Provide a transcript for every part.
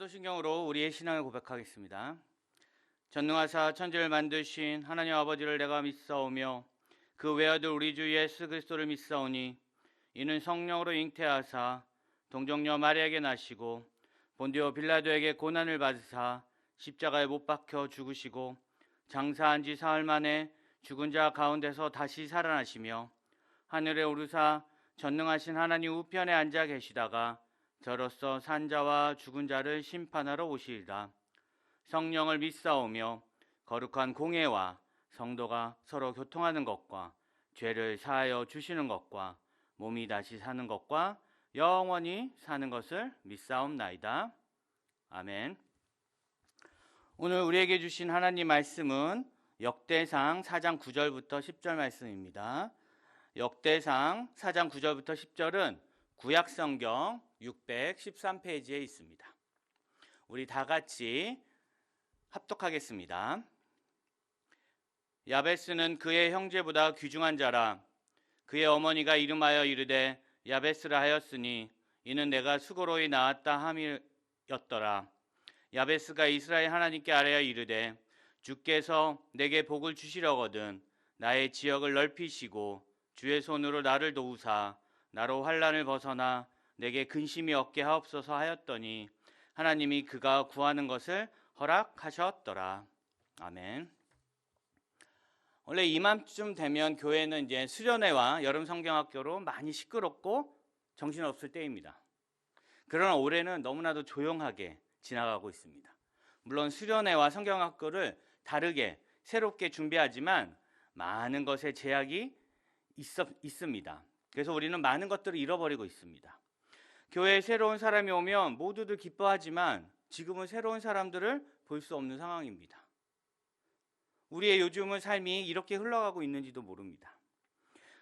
사도신경으로 우리의 신앙을 고백하겠습니다. 전능하사 천지를 만드신 하나님 아버지를 내가 믿사오며 그 외아들 우리 주 예수 그리스도를 믿사오니 이는 성령으로 잉태하사 동정녀 마리아에게 나시고 본디오 빌라도에게 고난을 받으사 십자가에 못 박혀 죽으시고 장사한 지 사흘 만에 죽은 자 가운데서 다시 살아나시며 하늘에 오르사 전능하신 하나님 우편에 앉아 계시다가 저로서 산 자와 죽은 자를 심판하러 오시리라. 성령을 믿사오며 거룩한 공예와 성도가 서로 교통하는 것과 죄를 사하여 주시는 것과 몸이 다시 사는 것과 영원히 사는 것을 믿사옵나이다. 아멘. 오늘 우리에게 주신 하나님 말씀은 역대상 4장 9절부터 10절 말씀입니다. 역대상 4장 9절부터 10절은 구약성경 613페이지에 있습니다. 우리 다 같이 합독하겠습니다. 야베스는 그의 형제보다 귀중한 자라. 그의 어머니가 이름하여 이르되 야베스라 하였으니 이는 내가 수고로이 낳았다 함이었더라. 야베스가 이스라엘 하나님께 아뢰어 이르되 주께서 내게 복을 주시려거든 나의 지역을 넓히시고 주의 손으로 나를 도우사 나로 환난을 벗어나 내게 근심이 없게 하옵소서 하였더니 하나님이 그가 구하는 것을 허락하셨더라. 아멘. 원래 이맘쯤 되면 교회는 이제 수련회와 여름 성경학교로 많이 시끄럽고 정신없을 때입니다. 그러나 올해는 너무나도 조용하게 지나가고 있습니다. 물론 수련회와 성경학교를 다르게 새롭게 준비하지만 많은 것에 제약이 있습니다. 그래서 우리는 많은 것들을 잃어버리고 있습니다. 교회에 새로운 사람이 오면 모두들 기뻐하지만 지금은 새로운 사람들을 볼 수 없는 상황입니다. 우리의 요즘은 삶이 이렇게 흘러가고 있는지도 모릅니다.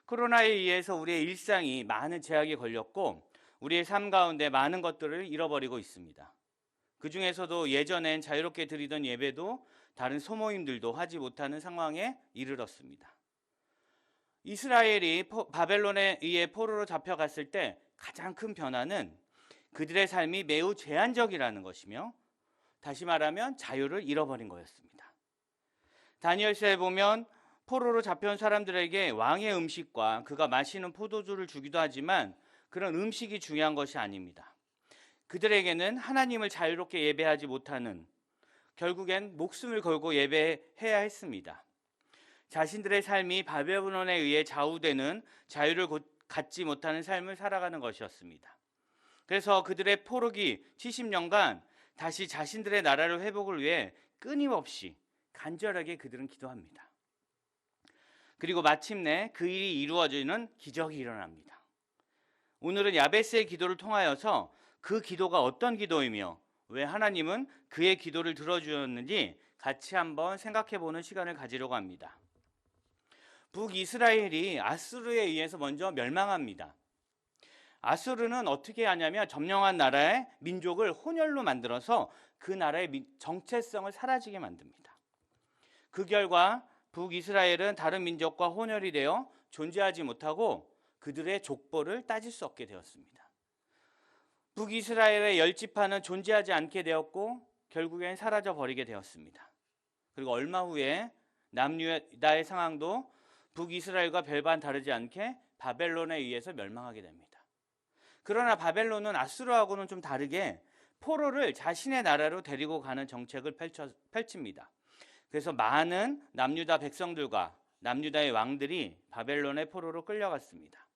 코로나에 의해서 우리의 일상이 많은 제약에 걸렸고 우리의 삶 가운데 많은 것들을 잃어버리고 있습니다. 그 중에서도 예전엔 자유롭게 드리던 예배도 다른 소모임들도 하지 못하는 상황에 이르렀습니다. 이스라엘이 바벨론에 의해 포로로 잡혀갔을 때 가장 큰 변화는 그들의 삶이 매우 제한적이라는 것이며 다시 말하면 자유를 잃어버린 거였습니다. 다니엘서에 보면 포로로 잡혀온 사람들에게 왕의 음식과 그가 마시는 포도주를 주기도 하지만 그런 음식이 중요한 것이 아닙니다. 그들에게는 하나님을 자유롭게 예배하지 못하는 결국엔 목숨을 걸고 예배해야 했습니다. 자신들의 삶이 바벨론에 의해 좌우되는 자유를 갖지 못하는 삶을 살아가는 것이었습니다. 그래서 그들의 포로기 70년간 다시 자신들의 나라를 회복을 위해 끊임없이 간절하게 그들은 기도합니다. 그리고 마침내 그 일이 이루어지는 기적이 일어납니다. 오늘은 야베스의 기도를 통하여서 그 기도가 어떤 기도이며 왜 하나님은 그의 기도를 들어주었는지 같이 한번 생각해보는 시간을 가지려고 합니다. 북이스라엘이 아수르에 의해서 먼저 멸망합니다. 아수르는 어떻게 하냐면 점령한 나라의 민족을 혼혈로 만들어서 그 나라의 정체성을 사라지게 만듭니다. 그 결과 북이스라엘은 다른 민족과 혼혈이 되어 존재하지 못하고 그들의 족보를 따질 수 없게 되었습니다. 북이스라엘의 10지파는 존재하지 않게 되었고 결국엔 사라져 버리게 되었습니다. 그리고 얼마 후에 남유다의 상황도 북이스라엘과 별반 다르지 않게 바벨론에 의해서 멸망하게 됩니다. 그러나 바벨론은 아수르하고는 좀 다르게 포로를 자신의 나라로 데리고 가는 정책을 펼칩니다. 그래서 많은 남유다 백성들과 남유다의 왕들이 바벨론의 포로로 끌려갔습니다.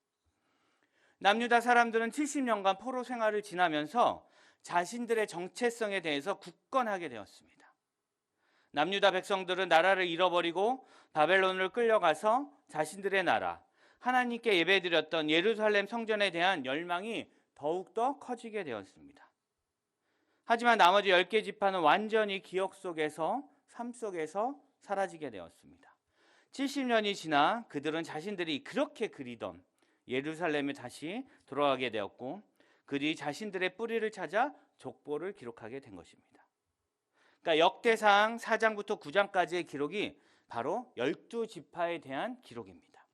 남유다 사람들은 70년간 포로 생활을 지나면서 자신들의 정체성에 대해서 굳건하게 되었습니다. 남유다 백성들은 나라를 잃어버리고 바벨론을 끌려가서 자신들의 나라, 하나님께 예배드렸던 예루살렘 성전에 대한 열망이 더욱더 커지게 되었습니다. 하지만 나머지 10개 지파는 완전히 기억 속에서, 삶 속에서 사라지게 되었습니다. 70년이 지나 그들은 자신들이 그렇게 그리던 예루살렘에 다시 돌아가게 되었고 그들이 자신들의 뿌리를 찾아 족보를 기록하게 된 것입니다. 그러니까 역대상 4장부터 9장까지의 기록이 바로 12지파에 대한 기록입니다.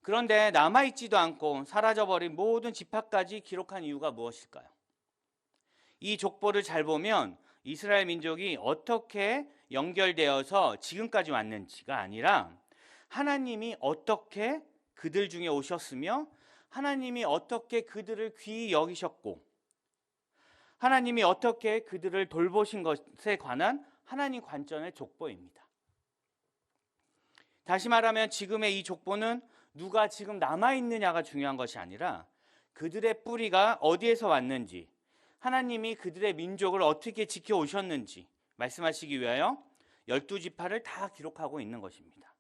그런데 남아있지도 않고 사라져버린 모든 지파까지 기록한 이유가 무엇일까요? 이 족보를 잘 보면 이스라엘 민족이 어떻게 연결되어서 지금까지 왔는지가 아니라 하나님이 어떻게 그들 중에 오셨으며 하나님이 어떻게 그들을 귀히 여기셨고 하나님이 어떻게 그들을 돌보신 것에 관한 하나님 관점의 족보입니다. 다시 말하면 지금의 이 족보는 누가 지금 남아있느냐가 중요한 것이 아니라 그들의 뿌리가 어디에서 왔는지, 하나님이 그들의 민족을 어떻게 지켜오셨는지 말씀하시기 위하여 12지파를 다 기록하고 있는 것입니다.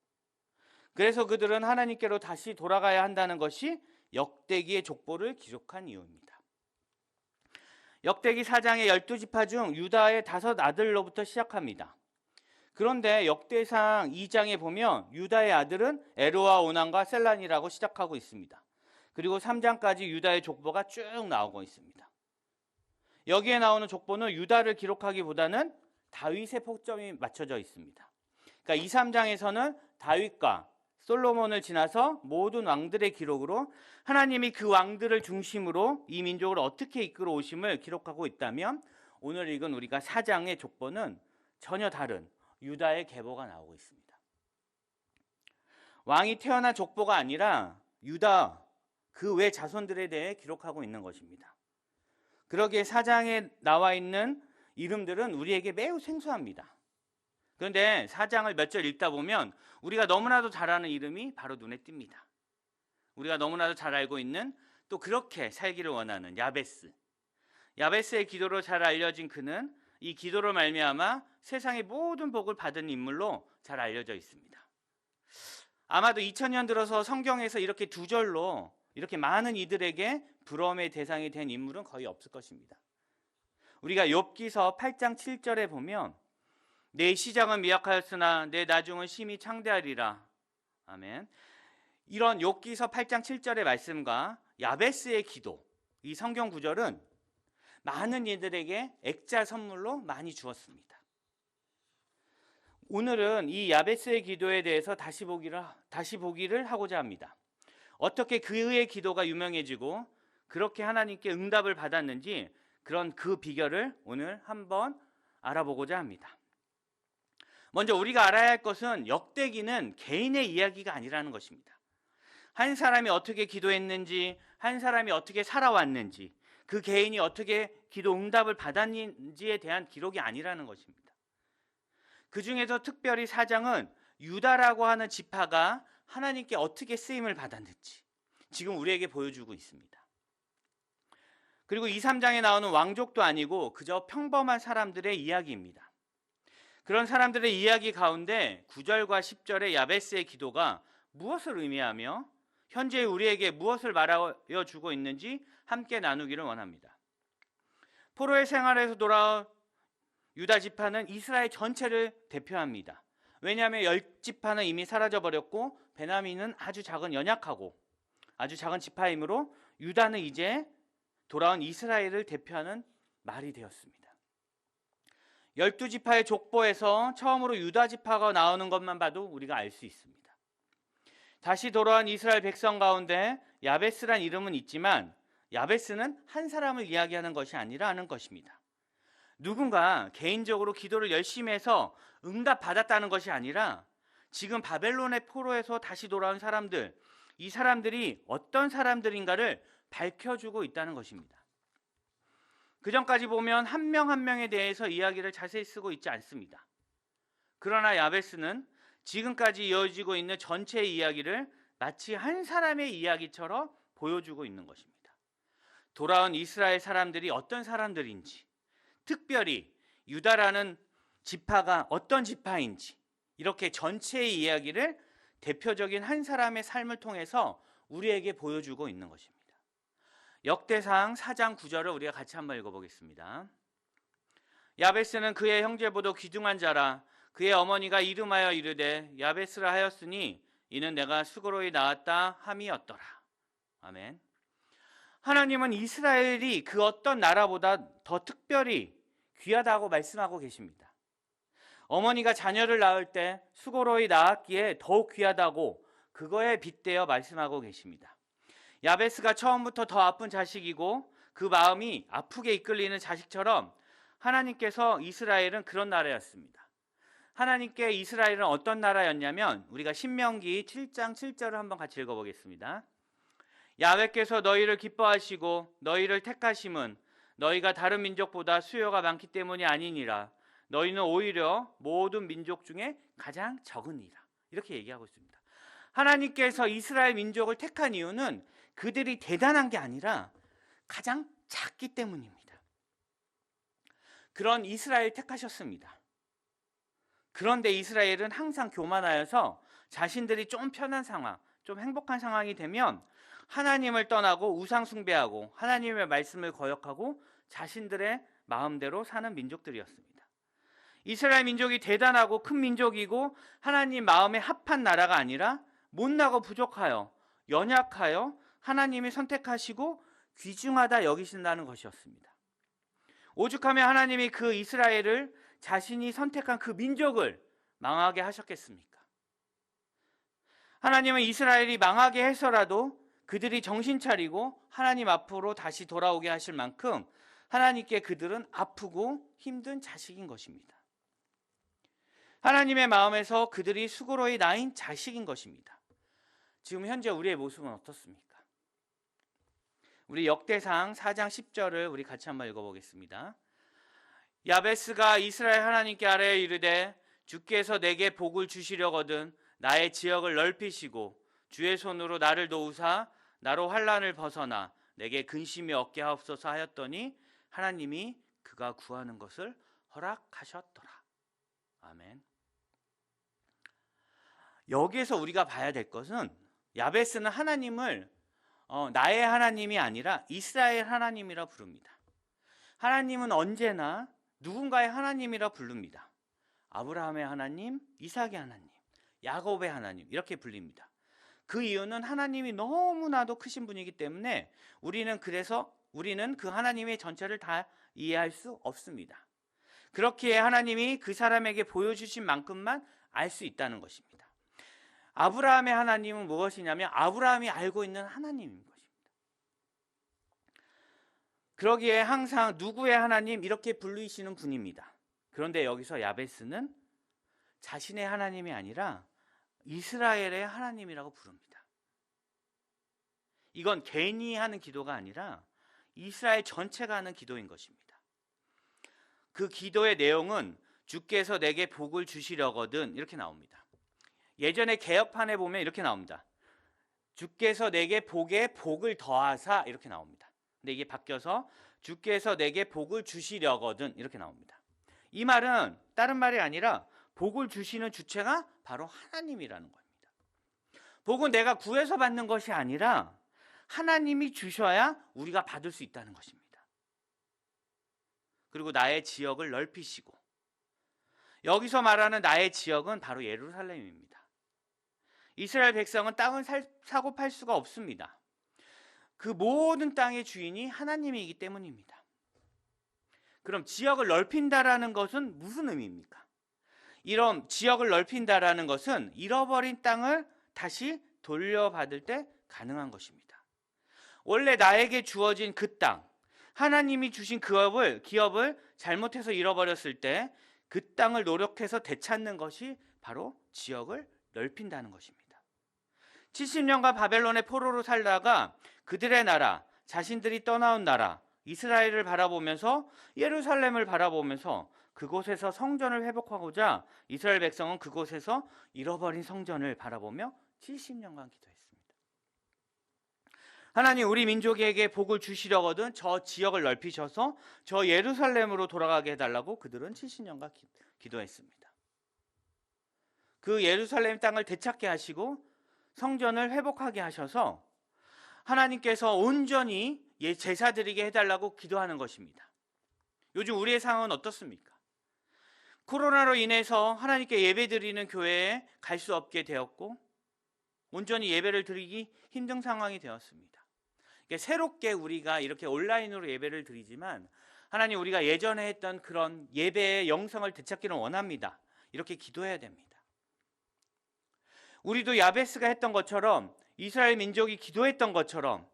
그래서 그들은 하나님께로 다시 돌아가야 한다는 것이 역대기의 족보를 기록한 이유입니다. 역대기 4장의 12지파 중 유다의 5 아들로부터 시작합니다. 그런데 역대상 2장에 보면 유다의 아들은 에로와 오난과 셀란이라고 시작하고 있습니다. 그리고 3장까지 유다의 족보가 쭉 나오고 있습니다. 여기에 나오는 족보는 유다를 기록하기보다는 다윗의 포점이 맞춰져 있습니다. 그러니까 2, 3장에서는 다윗과 솔로몬을 지나서 모든 왕들의 기록으로 하나님이 그 왕들을 중심으로 이 민족을 어떻게 이끌어 오심을 기록하고 있다면 오늘 읽은 우리가 4장의 족보는 전혀 다른 유다의 계보가 나오고 있습니다. 왕이 태어난 족보가 아니라 유다 그 외 자손들에 대해 기록하고 있는 것입니다. 그러기에 4장에 나와 있는 이름들은 우리에게 매우 생소합니다. 그런데 4장을 몇 절 읽다 보면 우리가 너무나도 잘 아는 이름이 바로 눈에 띕니다. 우리가 너무나도 잘 알고 있는 또 그렇게 살기를 원하는 야베스. 야베스의 기도로 잘 알려진 그는 이 기도로 말미암아 세상의 모든 복을 받은 인물로 잘 알려져 있습니다. 아마도 2000년 들어서 성경에서 이렇게 2절로 이렇게 많은 이들에게 부러움의 대상이 된 인물은 거의 없을 것입니다. 우리가 욥기서 8장 7절에 보면 내 시작은 미약하였으나 내 나중은 심히 창대하리라. 아멘. 이런 욥기서 8장 7절의 말씀과 야베스의 기도, 이 성경 구절은 많은 이들에게 액자 선물로 많이 주었습니다. 오늘은 이 야베스의 기도에 대해서 다시 보기를 하고자 합니다. 어떻게 그의 기도가 유명해지고 그렇게 하나님께 응답을 받았는지 그런 그 비결을 오늘 한번 알아보고자 합니다. 먼저 우리가 알아야 할 것은 역대기는 개인의 이야기가 아니라는 것입니다. 한 사람이 어떻게 기도했는지, 한 사람이 어떻게 살아왔는지, 그 개인이 어떻게 기도 응답을 받았는지에 대한 기록이 아니라는 것입니다. 그 중에서 특별히 4장은 유다라고 하는 지파가 하나님께 어떻게 쓰임을 받았는지 지금 우리에게 보여주고 있습니다. 그리고 2, 3장에 나오는 왕족도 아니고 그저 평범한 사람들의 이야기입니다. 그런 사람들의 이야기 가운데 9절과 10절의 야베스의 기도가 무엇을 의미하며 현재 우리에게 무엇을 말하여 주고 있는지 함께 나누기를 원합니다. 포로의 생활에서 돌아온 유다 지파는 이스라엘 전체를 대표합니다. 왜냐하면 10지파는 이미 사라져버렸고 베냐민은 아주 작은 연약하고 아주 작은 지파이므로 유다는 이제 돌아온 이스라엘을 대표하는 말이 되었습니다. 12지파의 족보에서 처음으로 유다 지파가 나오는 것만 봐도 우리가 알 수 있습니다. 다시 돌아온 이스라엘 백성 가운데 야베스란 이름은 있지만 야베스는 한 사람을 이야기하는 것이 아니라는 것입니다. 누군가 개인적으로 기도를 열심히 해서 응답받았다는 것이 아니라 지금 바벨론의 포로에서 다시 돌아온 사람들, 이 사람들이 어떤 사람들인가를 밝혀주고 있다는 것입니다. 그 전까지 보면 한 명 한 명에 대해서 이야기를 자세히 쓰고 있지 않습니다. 그러나 야베스는 지금까지 이어지고 있는 전체의 이야기를 마치 한 사람의 이야기처럼 보여주고 있는 것입니다. 돌아온 이스라엘 사람들이 어떤 사람들인지, 특별히 유다라는 지파가 어떤 지파인지 이렇게 전체의 이야기를 대표적인 한 사람의 삶을 통해서 우리에게 보여주고 있는 것입니다. 역대상 4장 9절을 우리가 같이 한번 읽어보겠습니다. 야베스는 그의 형제보다 귀중한 자라. 그의 어머니가 이름하여 이르되 야베스라 하였으니 이는 내가 수고로이 낳았다 함이었더라. 아멘. 하나님은 이스라엘이 그 어떤 나라보다 더 특별히 귀하다고 말씀하고 계십니다. 어머니가 자녀를 낳을 때 수고로이 낳았기에 더욱 귀하다고 그거에 빗대어 말씀하고 계십니다. 야베스가 처음부터 더 아픈 자식이고 그 마음이 아프게 이끌리는 자식처럼 하나님께서 이스라엘은 그런 나라였습니다. 하나님께 이스라엘은 어떤 나라였냐면 우리가 신명기 7장 7절을 한번 같이 읽어보겠습니다. 야훼께서 너희를 기뻐하시고 너희를 택하심은 너희가 다른 민족보다 수요가 많기 때문이 아니니라. 너희는 오히려 모든 민족 중에 가장 적으니라. 이렇게 얘기하고 있습니다. 하나님께서 이스라엘 민족을 택한 이유는 그들이 대단한 게 아니라 가장 작기 때문입니다. 그런 이스라엘 택하셨습니다. 그런데 이스라엘은 항상 교만하여서 자신들이 좀 편한 상황, 좀 행복한 상황이 되면 하나님을 떠나고 우상 숭배하고 하나님의 말씀을 거역하고 자신들의 마음대로 사는 민족들이었습니다. 이스라엘 민족이 대단하고 큰 민족이고 하나님 마음에 합한 나라가 아니라 못나고 부족하여 연약하여 하나님이 선택하시고 귀중하다 여기신다는 것이었습니다. 오죽하면 하나님이 그 이스라엘을 자신이 선택한 그 민족을 망하게 하셨겠습니까? 하나님은 이스라엘이 망하게 해서라도 그들이 정신 차리고 하나님 앞으로 다시 돌아오게 하실 만큼 하나님께 그들은 아프고 힘든 자식인 것입니다. 하나님의 마음에서 그들이 수고로이 낳은 자식인 것입니다. 지금 현재 우리의 모습은 어떻습니까? 우리 역대상 4장 10절을 우리 같이 한번 읽어보겠습니다. 야베스가 이스라엘 하나님께 아뢰어 이르되 주께서 내게 복을 주시려거든 나의 지역을 넓히시고 주의 손으로 나를 도우사 나로 환난을 벗어나 내게 근심이 없게 하옵소서 하였더니 하나님이 그가 구하는 것을 허락하셨더라. 아멘. 여기에서 우리가 봐야 될 것은 야베스는 하나님을 나의 하나님이 아니라 이스라엘 하나님이라 부릅니다. 하나님은 언제나 누군가의 하나님이라 부릅니다. 아브라함의 하나님, 이삭의 하나님, 야곱의 하나님 이렇게 불립니다. 그 이유는 하나님이 너무나도 크신 분이기 때문에 우리는 그 하나님의 전체를 다 이해할 수 없습니다. 그렇기에 하나님이 그 사람에게 보여주신 만큼만 알 수 있다는 것입니다. 아브라함의 하나님은 무엇이냐면 아브라함이 알고 있는 하나님인 것입니다. 그러기에 항상 누구의 하나님 이렇게 부르시는 분입니다. 그런데 여기서 야베스는 자신의 하나님이 아니라 이스라엘의 하나님이라고 부릅니다. 이건 개인이 하는 기도가 아니라 이스라엘 전체가 하는 기도인 것입니다. 그 기도의 내용은 주께서 내게 복을 주시려거든 이렇게 나옵니다. 예전에 개혁판에 보면 이렇게 나옵니다. 주께서 내게 복을 더하사 이렇게 나옵니다. 근데 이게 바뀌어서 주께서 내게 복을 주시려거든 이렇게 나옵니다. 이 말은 다른 말이 아니라 복을 주시는 주체가 바로 하나님이라는 겁니다. 복은 내가 구해서 받는 것이 아니라 하나님이 주셔야 우리가 받을 수 있다는 것입니다. 그리고 나의 지역을 넓히시고 여기서 말하는 나의 지역은 바로 예루살렘입니다. 이스라엘 백성은 땅을 사고 팔 수가 없습니다. 그 모든 땅의 주인이 하나님이기 때문입니다. 그럼 지역을 넓힌다라는 것은 무슨 의미입니까? 이런 지역을 넓힌다라는 것은 잃어버린 땅을 다시 돌려받을 때 가능한 것입니다. 원래 나에게 주어진 그 땅, 하나님이 주신 기업을 잘못해서 잃어버렸을 때 그 땅을 노력해서 되찾는 것이 바로 지역을 넓힌다는 것입니다. 70년간 바벨론의 포로로 살다가 그들의 나라, 자신들이 떠나온 나라, 이스라엘을 바라보면서 예루살렘을 바라보면서 그곳에서 성전을 회복하고자 이스라엘 백성은 그곳에서 잃어버린 성전을 바라보며 70년간 기도했습니다. 하나님 우리 민족에게 복을 주시려거든 저 지역을 넓히셔서 저 예루살렘으로 돌아가게 해달라고 그들은 70년간 기도했습니다. 그 예루살렘 땅을 되찾게 하시고 성전을 회복하게 하셔서 하나님께서 온전히 제사 드리게 해달라고 기도하는 것입니다. 요즘 우리의 상황은 어떻습니까? 코로나로 인해서 하나님께 예배 드리는 교회에 갈 수 없게 되었고 온전히 예배를 드리기 힘든 상황이 되었습니다. 새롭게 우리가 이렇게 온라인으로 예배를 드리지만 하나님 우리가 예전에 했던 그런 예배의 영성을 되찾기를 원합니다. 이렇게 기도해야 됩니다. 우리도 야베스가 했던 것처럼 이스라엘 민족이 기도했던 것처럼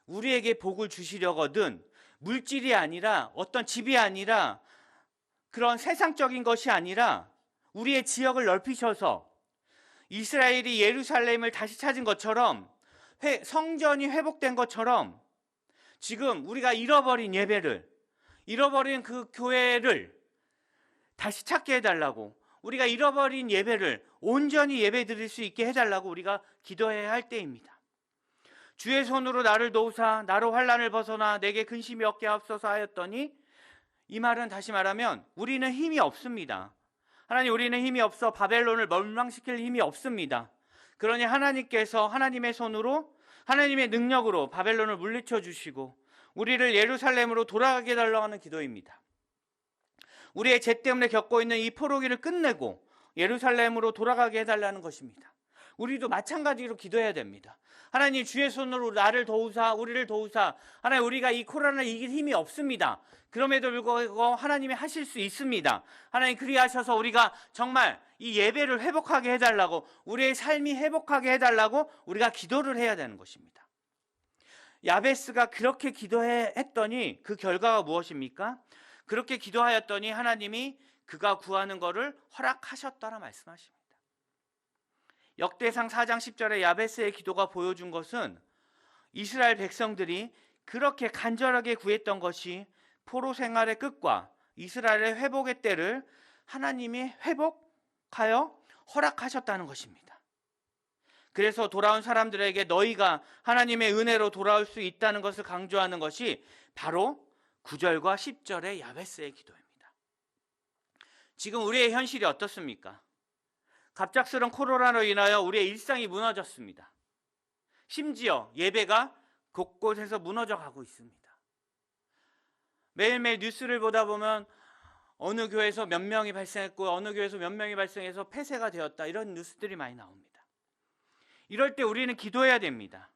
우리에게 복을 주시려거든 물질이 아니라, 어떤 집이 아니라, 그런 세상적인 것이 아니라 우리의 지역을 넓히셔서 이스라엘이 예루살렘을 다시 찾은 것처럼, 성전이 회복된 것처럼 지금 우리가 잃어버린 예배를, 잃어버린 그 교회를 다시 찾게 해달라고, 우리가 잃어버린 예배를 온전히 예배 드릴 수 있게 해달라고 우리가 기도해야 할 때입니다. 주의 손으로 나를 도우사 나로 환난을 벗어나 내게 근심이 없게 하옵소서 하였더니, 이 말은 다시 말하면 우리는 힘이 없습니다. 하나님, 우리는 힘이 없어 바벨론을 멸망시킬 힘이 없습니다. 그러니 하나님께서 하나님의 손으로, 하나님의 능력으로 바벨론을 물리쳐 주시고 우리를 예루살렘으로 돌아가게 해달라고 하는 기도입니다. 우리의 죄 때문에 겪고 있는 이 포로기를 끝내고 예루살렘으로 돌아가게 해달라는 것입니다. 우리도 마찬가지로 기도해야 됩니다. 하나님, 주의 손으로 나를 도우사, 우리를 도우사. 하나님, 우리가 이 코로나를 이길 힘이 없습니다. 그럼에도 불구하고 하나님이 하실 수 있습니다. 하나님, 그리하셔서 우리가 정말 이 예배를 회복하게 해달라고, 우리의 삶이 회복하게 해달라고 우리가 기도를 해야 되는 것입니다. 야베스가 그렇게 기도했더니 그 결과가 무엇입니까? 그렇게 기도하였더니 하나님이 그가 구하는 것을 허락하셨다라 말씀하십니다. 역대상 4장 10절에 야베스의 기도가 보여준 것은 이스라엘 백성들이 그렇게 간절하게 구했던 것이 포로 생활의 끝과 이스라엘의 회복의 때를 하나님이 회복하여 허락하셨다는 것입니다. 그래서 돌아온 사람들에게 너희가 하나님의 은혜로 돌아올 수 있다는 것을 강조하는 것이 바로 9절과 10절의 야베스의 기도입니다. 지금 우리의 현실이 어떻습니까? 갑작스런 코로나로 인하여 우리의 일상이 무너졌습니다. 심지어 예배가 곳곳에서 무너져 가고 있습니다. 매일매일 뉴스를 보다 보면 어느 교회에서 몇 명이 발생했고 어느 교회에서 몇 명이 발생해서 폐쇄가 되었다, 이런 뉴스들이 많이 나옵니다. 이럴 때 우리는 기도해야 됩니다.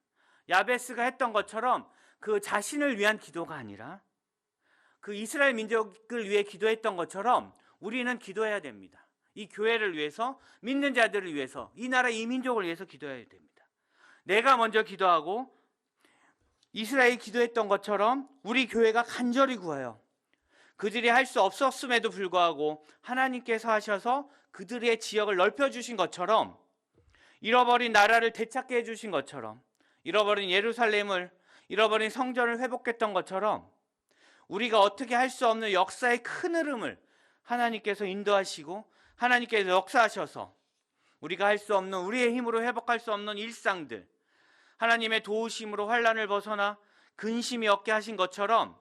야베스가 했던 것처럼 그 자신을 위한 기도가 아니라 그 이스라엘 민족을 위해 기도했던 것처럼 우리는 기도해야 됩니다. 이 교회를 위해서, 믿는 자들을 위해서, 이 나라 이 민족을 위해서 기도해야 됩니다. 내가 먼저 기도하고 이스라엘이 기도했던 것처럼 우리 교회가 간절히 구하여 그들이 할 수 없었음에도 불구하고 하나님께서 하셔서 그들의 지역을 넓혀주신 것처럼, 잃어버린 나라를 되찾게 해주신 것처럼, 잃어버린 예루살렘을, 잃어버린 성전을 회복했던 것처럼 우리가 어떻게 할 수 없는 역사의 큰 흐름을 하나님께서 인도하시고 하나님께서 역사하셔서 우리가 할 수 없는, 우리의 힘으로 회복할 수 없는 일상들, 하나님의 도우심으로 환난을 벗어나 근심이 없게 하신 것처럼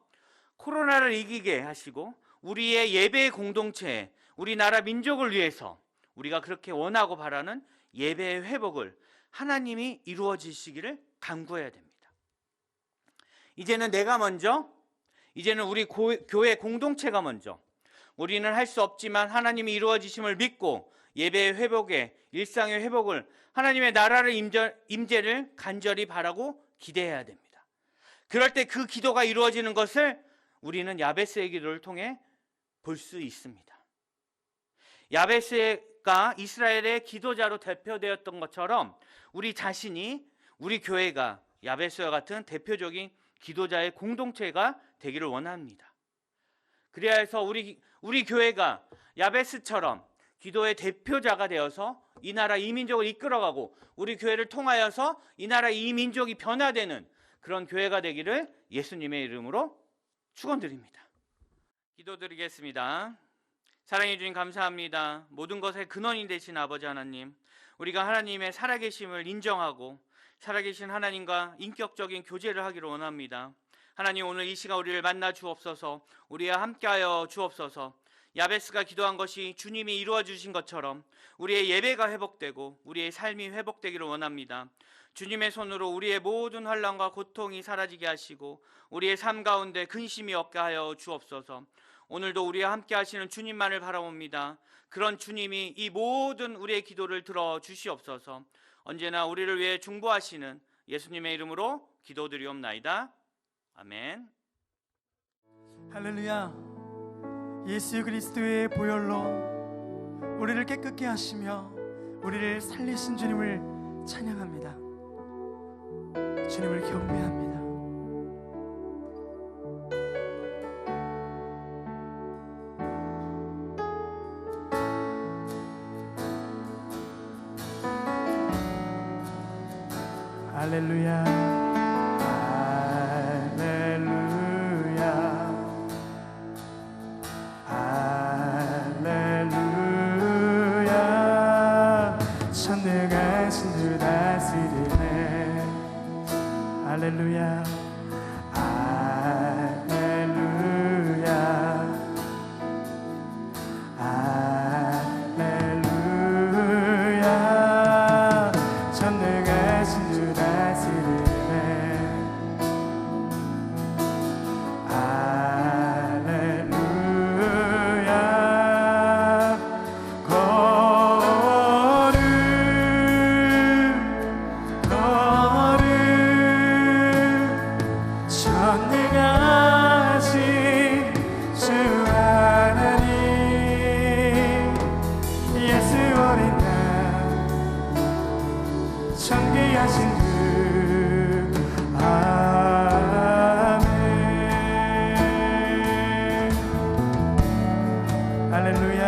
코로나를 이기게 하시고 우리의 예배의 공동체에, 우리나라 민족을 위해서 우리가 그렇게 원하고 바라는 예배의 회복을 하나님이 이루어지시기를 간구해야 됩니다. 이제는 내가 먼저, 이제는 우리 교회 공동체가 먼저, 우리는 할 수 없지만 하나님이 이루어지심을 믿고 예배의 회복에, 일상의 회복을, 하나님의 나라를 임재를 간절히 바라고 기대해야 됩니다. 그럴 때 그 기도가 이루어지는 것을 우리는 야베스의 기도를 통해 볼 수 있습니다. 야베스가 이스라엘의 기도자로 대표되었던 것처럼 우리 자신이, 우리 교회가 야베스와 같은 대표적인 기도자의 공동체가 되기를 원합니다. 그래야 해서 우리 교회가 야베스처럼 기도의 대표자가 되어서 이 나라 이 민족을 이끌어가고 우리 교회를 통하여서 이 나라 이 민족이 변화되는 그런 교회가 되기를 예수님의 이름으로 축원드립니다. 기도드리겠습니다. 사랑해 주님 감사합니다. 모든 것의 근원이 되신 아버지 하나님, 우리가 하나님의 살아계심을 인정하고 살아계신 하나님과 인격적인 교제를 하기를 원합니다. 하나님, 오늘 이 시간 우리를 만나 주옵소서. 우리와 함께하여 주옵소서. 야베스가 기도한 것이 주님이 이루어 주신 것처럼 우리의 예배가 회복되고 우리의 삶이 회복되기를 원합니다. 주님의 손으로 우리의 모든 환난과 고통이 사라지게 하시고 우리의 삶 가운데 근심이 없게 하여 주옵소서. 오늘도 우리와 함께 하시는 주님만을 바라봅니다. 그런 주님이 이 모든 우리의 기도를 들어 주시옵소서. 언제나 우리를 위해 중보하시는 예수님의 이름으로 기도드리옵나이다. 아멘. 할렐루야. 예수 그리스도의 보혈로 우리를 깨끗게 하시며 우리를 살리신 주님을 찬양합니다. 주님을 경배합니다. 할렐루야 할렐루야 전능하신 주 다스리네 할렐루야 할렐루야 할렐루야 전능하신 주 다스리네 할렐루야 거룩 전능하신 주 하나님 예수 어린 양 존귀하신 주 아멘 할렐루야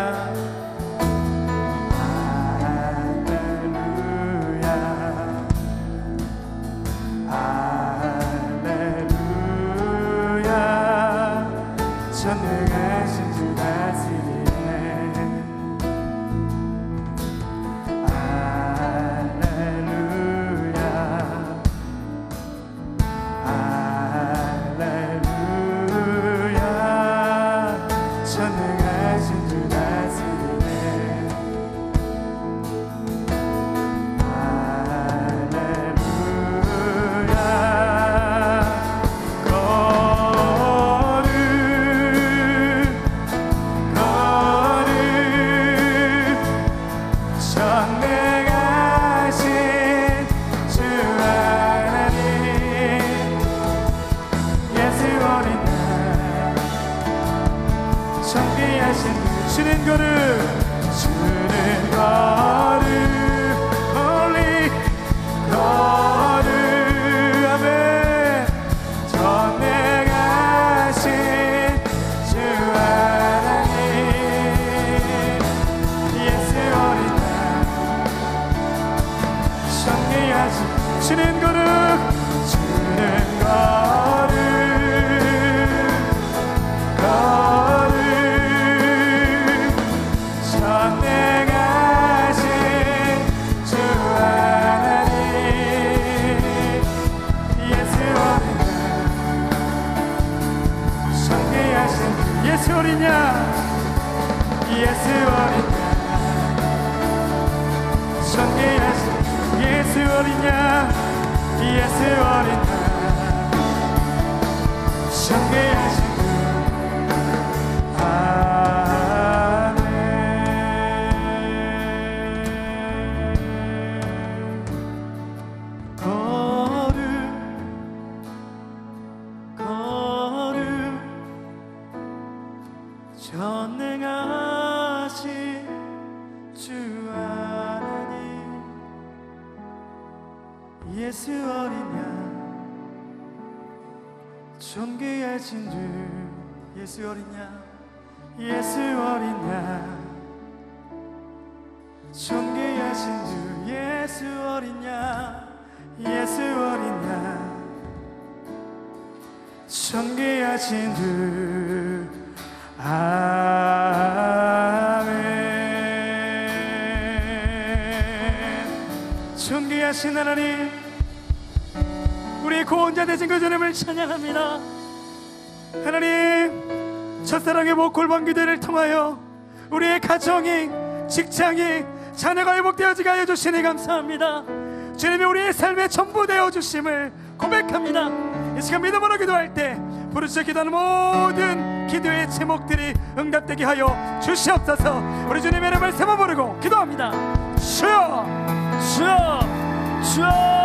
전능하신 주 다스리네 할렐루야 할렐루야 전능하신 주 다스리네 주는 거룩 주는 거룩 홀리 거룩 아멘 전능하신 주 하나님 예수 어린 양 존귀하신 주는 거룩 주는 거룩 예수 어린 양 예수 어린 양 존귀하신 예수 어린 양 예수 어린 양 존귀하신 아멘 거룩 전능하신 주 하나님 예수 어린 양 존귀하신 주 예수 어린 양 예수 어린 양 존귀하신 주 예수 어린 양 예수 어린 양 존귀하신 주 아멘 존귀하신 하나님 우리의 구원자 되신 그 주님을 찬양합니다 하나님 첫사랑의 목골방 기도를 통하여 우리의 가정이 직장이 자녀가 회복되어지게 하여 주시니 감사합니다 주님이 우리의 삶의 전부 되어주심을 고백합니다 이 시간 믿음으로 기도할 때 부르짖어 기도하는 모든 기도의 제목들이 응답되게 하여 주시옵소서 우리 주님의 이름을 세번 부르고 기도합니다 주여 주여 주여